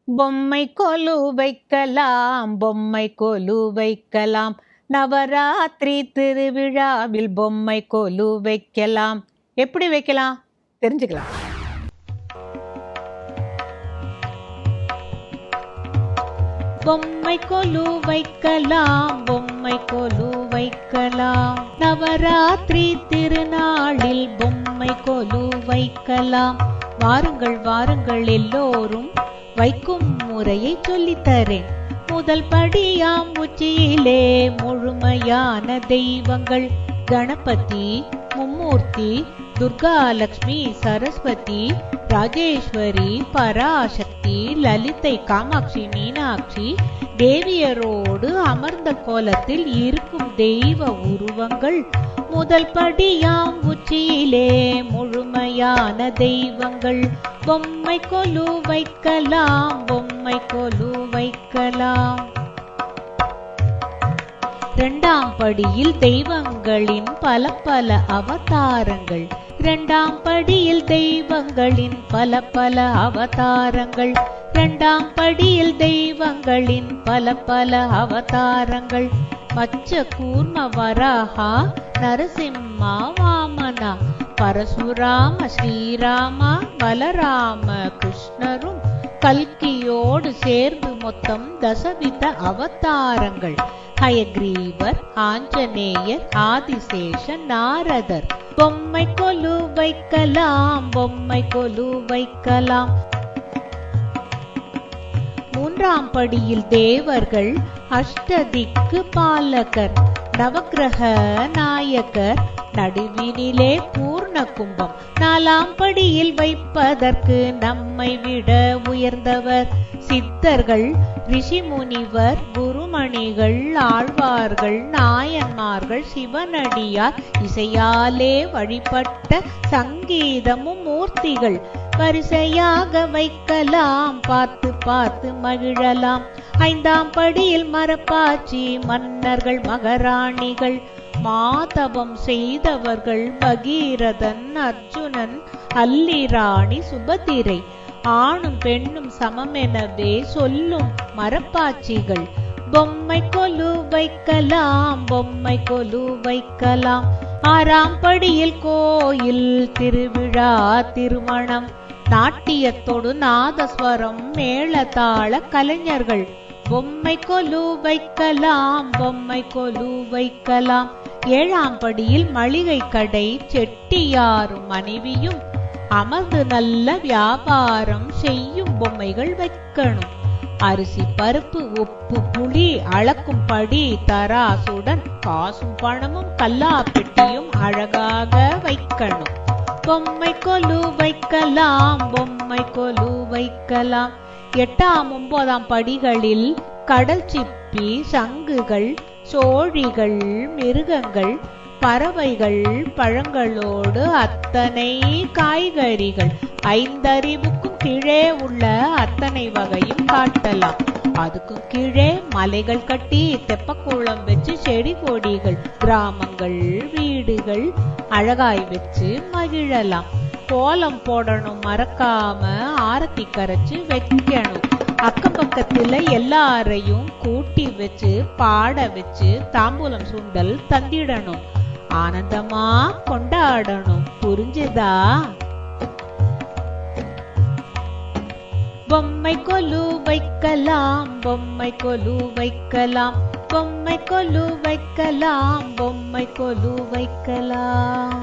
பொம்மை கொலு வைக்கலாம், பொம்மை கொலு வைக்கலாம். நவராத்திரி திருவிழாவில் பொம்மை கொலு வைக்கலாம். எப்படி வைக்கலாம் தெரிஞ்சுக்கலாம். பொம்மை கொலு வைக்கலாம், பொம்மை கொலு வைக்கலாம். நவராத்திரி திருநாளில் பொம்மை கொலு வைக்கலாம். வாருங்கள் வாருங்கள் எல்லோரும் வைக்கும் முறையை சொல்லித்தரேன். முதல் படியாம் உச்சியிலே முழுமையான தெய்வங்கள் கணபதி, மும்மூர்த்தி, துர்காலட்சுமி, சரஸ்வதி, ராஜேஸ்வரி, பராசக்தி, லலிதை, காமாட்சி, மீனாட்சி தேவியரோடு அமர்ந்த கோலத்தில் இருக்கும் தெய்வ உருவங்கள். முதல் படியாம் உச்சியிலே முழுமையான தெய்வங்கள். பொம்மை கொலு வைக்கலாம், பொம்மை கொலு வைக்கலாம். இரண்டாம் படியில் தெய்வங்களின் பல பல அவதாரங்கள். இரண்டாம் படியில் தெய்வங்களின் பல பல அவதாரங்கள். இரண்டாம் படியில் தெய்வங்களின் பல பல அவதாரங்கள். மச்ச கூர்ம வராகா, நரசிம்மா, வாமனா, பரசுராம, ஸ்ரீராமா, பலராம, கிருஷ்ணரும் கல்கியோடு சேர்ந்து மொத்தம் தசவித அவதாரங்கள். ஹயக்ரீவர், ஆஞ்சநேயர், ஆதிசேஷன், நாரதர். பொம்மை கொலு வைக்கலாம், பொம்மை கொலு வைக்கலாம். மூன்றாம் படியில் தேவர்கள், அஷ்டதிக்கு பாலகர், நவக்கிரக நாயகர், நடுவினிலே பூர்ண கும்பம். நாலாம் படியில் வைப்பதற்கு நம்மை விட உயர்ந்தவர் சித்தர்கள், ரிஷி முனிவர், குருமணிகள், ஆழ்வார்கள், நாயன்மார்கள், சிவனடியார், இசையாலே வழிபட்ட சங்கீதமும் மூர்த்திகள். வரிசையாக வைக்கலாம், பார்த்து பார்த்து மகிழலாம். ஐந்தாம் படியில் மரப்பாச்சி, மன்னர்கள், மகாராணிகள், மாதவம் செய்தவர்கள், பகீரதன், அர்ஜுனன், அல்லிராணி, சுபதிரை. ஆணும் பெண்ணும் சமமெனவே சொல்லும் மரப்பாச்சிகள். பொம்மை கொலு வைக்கலாம், பொம்மை கொலு வைக்கலாம். ஆறாம் படியில் கோயில் திருவிழா, திருமணம், நாட்டியத்தோடு நாதஸ்வரம், மேளதாள கலைஞர்கள். பொம்மை கொலு வைக்கலாம், பொம்மை கொலு வைக்கலாம். ஏழாம் படியில் மளிகை கடை, செட்டியாரும் மனைவியும் அமர்ந்து நல்ல வியாபாரம் செய்யும் பொம்மைகள் வைக்கணும். அரிசி, பருப்பு, உப்பு, புளி அளக்கும் படி, தராசுடன் காசும் பணமும் கல்லாப்பெட்டியும் அழகாக வைக்கணும். பொம்மை கொலு வைக்கலாம், பொம்மை கொலு வைக்கலாம். எட்டாம் ஒன்பதாம் படிகளில் கடல் சிப்பி, சங்குகள், சோழிகள், மிருகங்கள், பறவைகள், பழங்களோடு அத்தனை காய்கறிகள். ஐந்தறிவுக்கும் கீழே உள்ள அத்தனை வகையும் காட்டலாம். அதுக்கும் கீழே மலைகள் கட்டி தெப்பக்குளம் வச்சு செடி கொடிகள், கிராமங்கள், வீடுகள் அழகாய் வச்சு மகிழலாம். கோலம் போடணும் மறக்காம, ஆரத்தி கரைச்சு வைக்கணும். அக்கம் பக்கத்துல எல்லாரையும் கூட்டி வச்சு பாட வச்சு தாம்பூலம் சுண்டல் தந்திடணும். ஆனந்தமா கொண்டாடணும். புரிஞ்சுதா? பொம்மை கொலு வைக்கலாம், பொம்மை கொலு வைக்கலாம். பொம்மை கொலு வைக்கலாம், பொம்மை கொலு வைக்கலாம்.